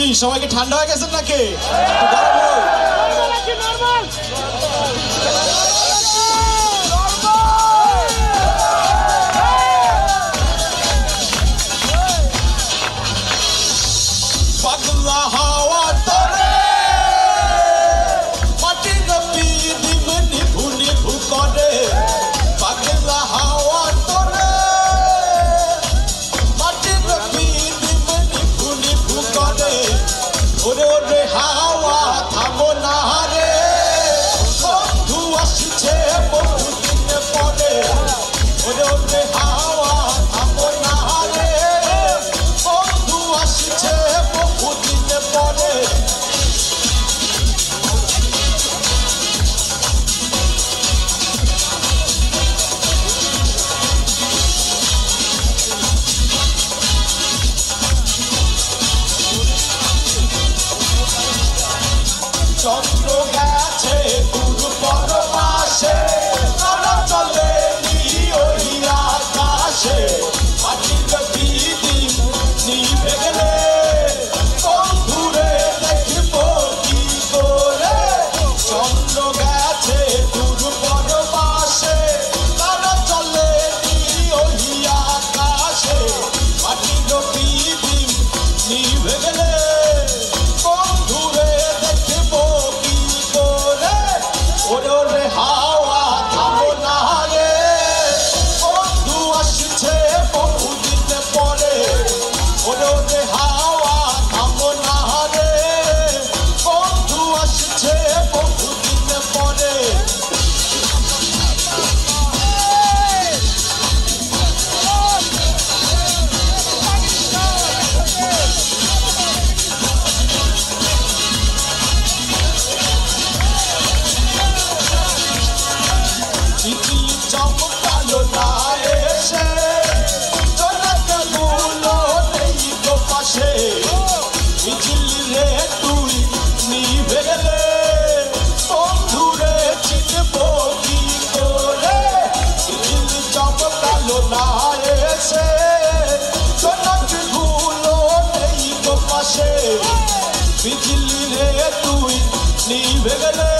কি সবাইকে ঠান্ডা হয়ে গেছেন নাকি? পাগলা হাওয়া তোরে মাটি নবী দিমনি ভুনি ভুকরে পাগলা হাওয়া তোরে মাটি নবী দিমনি ভুনি ভুকরে ওরে ওরে হাওয়া থামো না রে বন্ধু আসছে বহুদিন পরে ওরে ওরে হাওয়া থামো না রে বন্ধু আসছে বহুদিন পরে চন্দ্র গেছে দূর পরমাসে তারা চলে ওই আকাশে মাটির বিদিন নিভে গেলে বন্ধুরে দেখব কি করে চন্দ্র গেছে দূর পরমাসে তারা চলে ওই আকাশে মাটির বিদিন নিভে গেলে বন্ধুরে দেখব কি করে ওরে ওরে হাওয়া থামো না রে বন্ধু আসছে বহুদিন পরে ওরে ওরে হাওয়া থামো না রে বন্ধু আসছে বহুদিন পরে বিজলি চমকালো না এসে জনকগুলো নেই তো পাশে বিজলি রে তুই নিভে গেলে বন্ধুরে চিনব কি করে বিজলি চমকালো না এসে জনকগুলো নেই তো পাশে বিজলি রে তুই নিভে গেলে